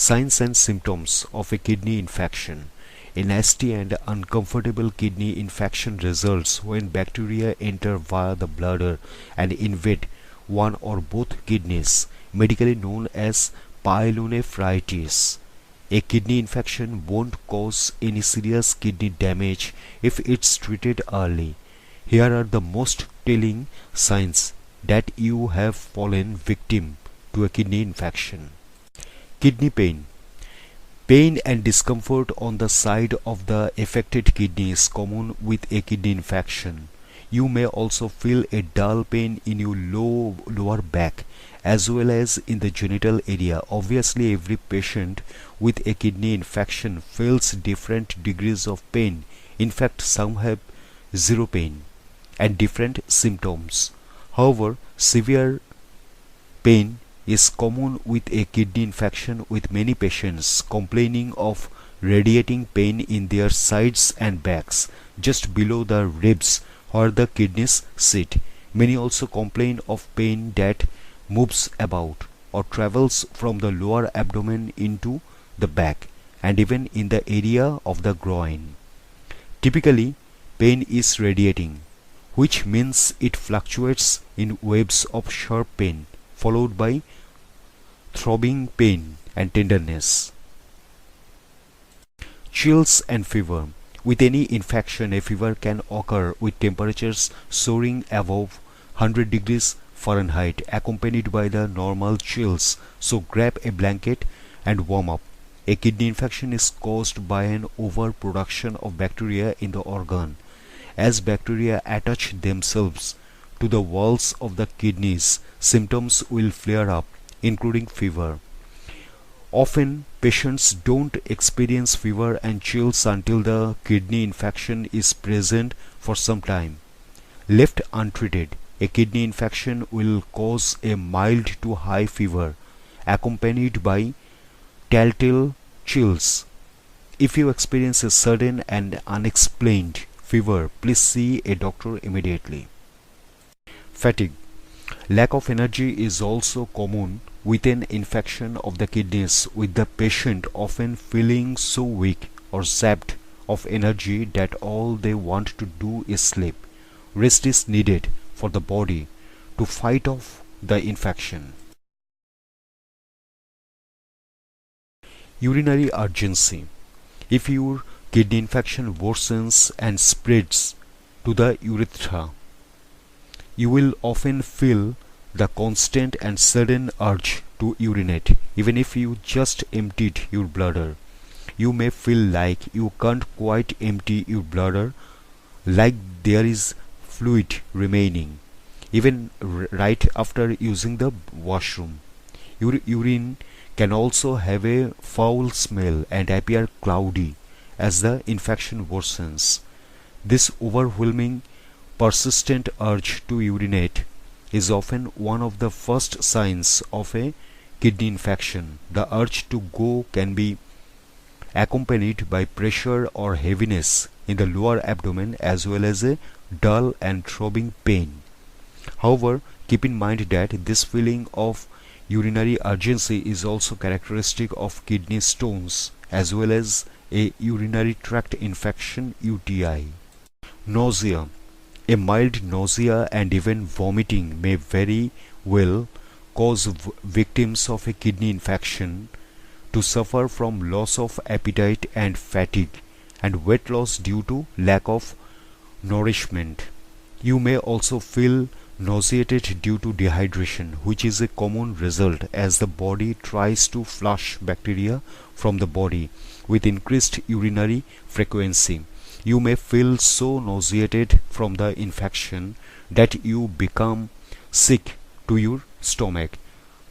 Signs and symptoms of a kidney infection. A nasty and uncomfortable kidney infection results when bacteria enter via the bladder and invade one or both kidneys, medically known as pyelonephritis. A kidney infection won't cause any serious kidney damage if it's treated early. Here are the most telling signs that you have fallen victim to a kidney infection. Kidney pain. Pain and discomfort on the side of the affected kidney is common with a kidney infection. You may also feel a dull pain in your lower back as well as in the genital area. Obviously, every patient with a kidney infection feels different degrees of pain. In fact, some have zero pain and different symptoms. However, severe pain is common with a kidney infection, with many patients complaining of radiating pain in their sides and backs, just below the ribs where the kidneys sit. Many also complain of pain that moves about or travels from the lower abdomen into the back and even in the area of the groin. Typically, pain is radiating, which means it fluctuates in waves of sharp pain followed by throbbing pain and tenderness. Chills and fever. With any infection, a fever can occur with temperatures soaring above 100 degrees Fahrenheit, accompanied by the normal chills, so grab a blanket and warm up. A kidney infection is caused by an overproduction of bacteria in the organ. As bacteria attach themselves to the walls of the kidneys, symptoms will flare up, including fever. Often, patients don't experience fever and chills until the kidney infection is present for some time. Left untreated, a kidney infection will cause a mild to high fever, accompanied by telltale chills. If you experience a sudden and unexplained fever, please see a doctor immediately. Fatigue. Lack of energy is also common with an infection of the kidneys, with the patient often feeling so weak or zapped of energy that all they want to do is sleep. Rest is needed for the body to fight off the infection. Urinary urgency. If your kidney infection worsens and spreads to the urethra, you will often feel the constant and sudden urge to urinate. Even if you just emptied your bladder, you may feel like you can't quite empty your bladder, like there is fluid remaining, even right after using the washroom. Your urine can also have a foul smell and appear cloudy as the infection worsens. This overwhelming, persistent urge to urinate is often one of the first signs of a kidney infection. The urge to go can be accompanied by pressure or heaviness in the lower abdomen as well as a dull and throbbing pain. However, keep in mind that this feeling of urinary urgency is also characteristic of kidney stones as well as a urinary tract infection (UTI). Nausea. A mild nausea and even vomiting may very well cause victims of a kidney infection to suffer from loss of appetite and fatigue and weight loss due to lack of nourishment. You may also feel nauseated due to dehydration, which is a common result as the body tries to flush bacteria from the body with increased urinary frequency. You may feel so nauseated from the infection that you become sick to your stomach.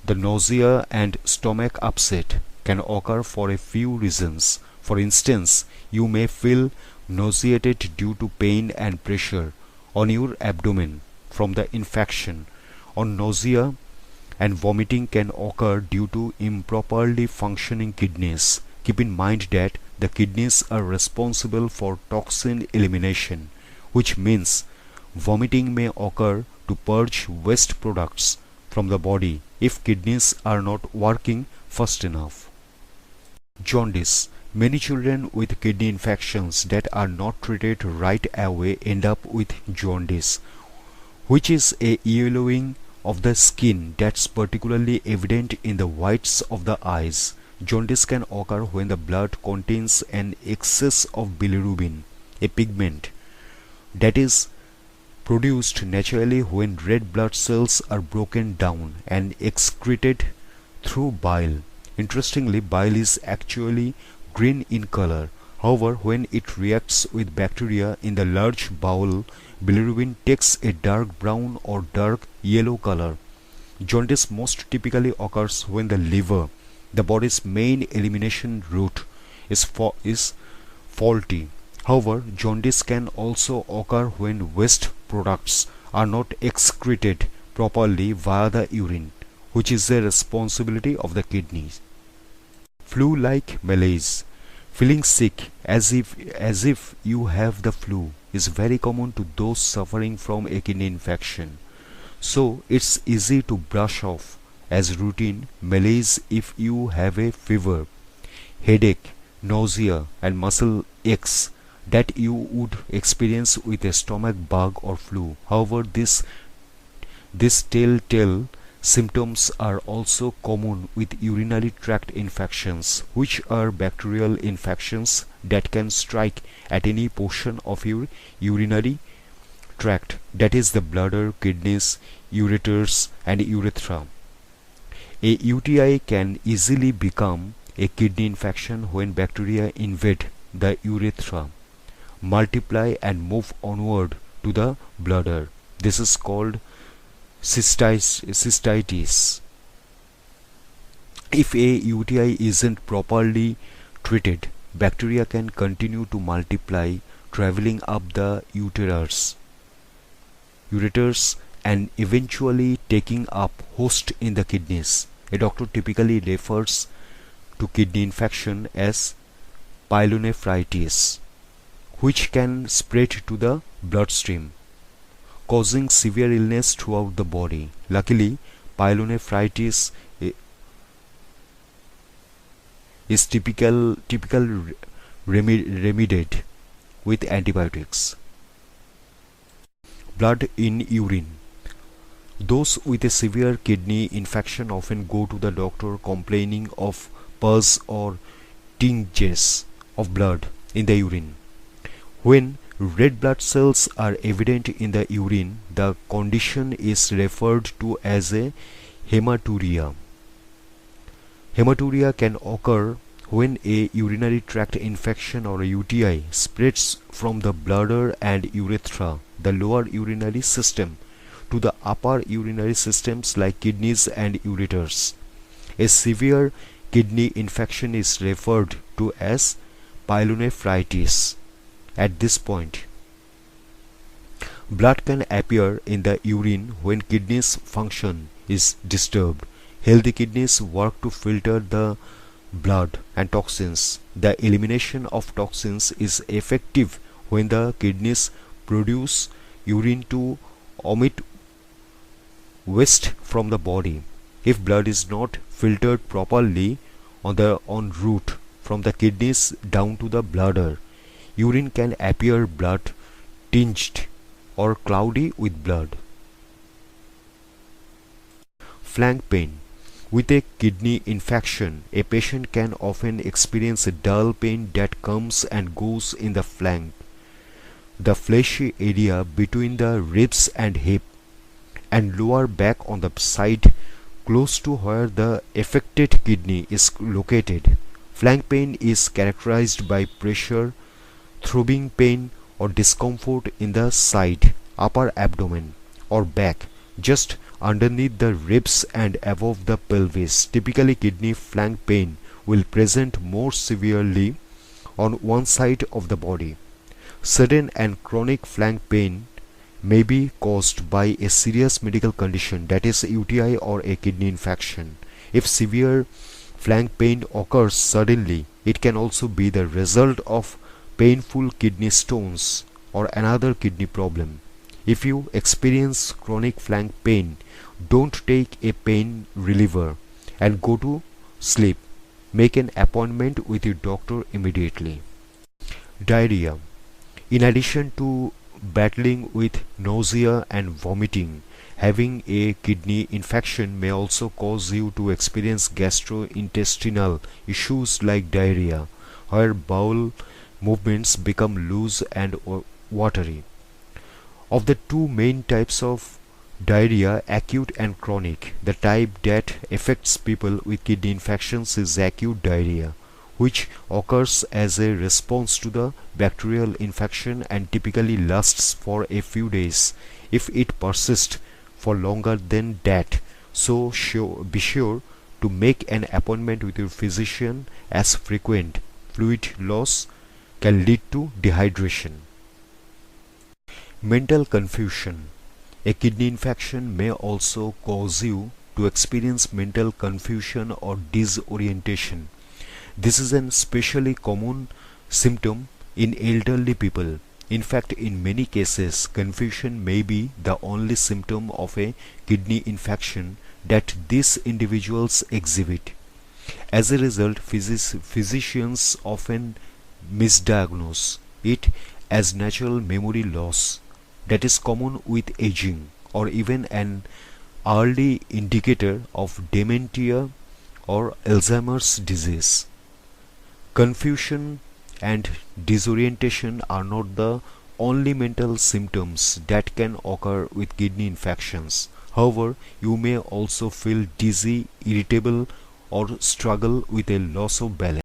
The nausea and stomach upset can occur for a few reasons. For instance, you may feel nauseated due to pain and pressure on your abdomen from the infection, or nausea and vomiting can occur due to improperly functioning kidneys. Keep in mind that the kidneys are responsible for toxin elimination, which means vomiting may occur to purge waste products from the body if kidneys are not working fast enough. Jaundice. Many children with kidney infections that are not treated right away end up with jaundice, which is a yellowing of the skin that's particularly evident in the whites of the eyes. Jaundice can occur when the blood contains an excess of bilirubin, a pigment that is produced naturally when red blood cells are broken down and excreted through bile. Interestingly, bile is actually green in color. However, when it reacts with bacteria in the large bowel, bilirubin takes a dark brown or dark yellow color. Jaundice most typically occurs when the liver, the body's main elimination route, is faulty. However, jaundice can also occur when waste products are not excreted properly via the urine, which is the responsibility of the kidneys. Flu-like malaise. Feeling sick as if you have the flu is very common to those suffering from a kidney infection. So it's easy to brush off as routine malaise if you have a fever, headache, nausea and muscle aches that you would experience with a stomach bug or flu. However, these telltale symptoms are also common with urinary tract infections, which are bacterial infections that can strike at any portion of your urinary tract, that is the bladder, kidneys, ureters and urethra. A UTI can easily become a kidney infection when bacteria invade the urethra, multiply and move onward to the bladder. This is called cystitis. If a UTI isn't properly treated, bacteria can continue to multiply, traveling up the ureters and eventually taking up host in the kidneys. A doctor typically refers to kidney infection as pyelonephritis, which can spread to the bloodstream, causing severe illness throughout the body. Luckily, pyelonephritis is typical remedied with antibiotics. Blood in urine. Those with a severe kidney infection often go to the doctor complaining of pus or tinges of blood in the urine. When red blood cells are evident in the urine, the condition is referred to as a hematuria. Hematuria can occur when a urinary tract infection or a UTI spreads from the bladder and urethra, the lower urinary system, to the upper urinary systems like kidneys and ureters. A severe kidney infection is referred to as pyelonephritis. At this point, blood can appear in the urine when kidneys function is disturbed. Healthy kidneys work to filter the blood and toxins. The elimination of toxins is effective when the kidneys produce urine to omit waste from the body. If blood is not filtered properly en route from the kidneys down to the bladder, urine can appear blood tinged or cloudy with blood. Flank pain. With a kidney infection, a patient can often experience a dull pain that comes and goes in the flank, the fleshy area between the ribs and hip, and lower back on the side close to where the affected kidney is located. Flank pain is characterized by pressure, throbbing pain or discomfort in the side, upper abdomen or back, just underneath the ribs and above the pelvis. Typically, kidney flank pain will present more severely on one side of the body. Sudden and chronic flank pain may be caused by a serious medical condition, that is UTI or a kidney infection. If severe flank pain occurs suddenly, it can also be the result of painful kidney stones or another kidney problem. If you experience chronic flank pain, don't take a pain reliever and go to sleep. Make an appointment with your doctor immediately. Diarrhea. In addition to battling with nausea and vomiting, having a kidney infection may also cause you to experience gastrointestinal issues like diarrhea, where bowel movements become loose and watery. Of the two main types of diarrhea, acute and chronic, the type that affects people with kidney infections is acute diarrhea, which occurs as a response to the bacterial infection and typically lasts for a few days. If it persists for longer than that, be sure to make an appointment with your physician, as frequent fluid loss can lead to dehydration. Mental confusion. A kidney infection may also cause you to experience mental confusion or disorientation. This is an especially common symptom in elderly people. In fact, in many cases, confusion may be the only symptom of a kidney infection that these individuals exhibit. As a result, physicians often misdiagnose it as natural memory loss that is common with aging, or even an early indicator of dementia or Alzheimer's disease. Confusion and disorientation are not the only mental symptoms that can occur with kidney infections. However, you may also feel dizzy, irritable, or struggle with a loss of balance.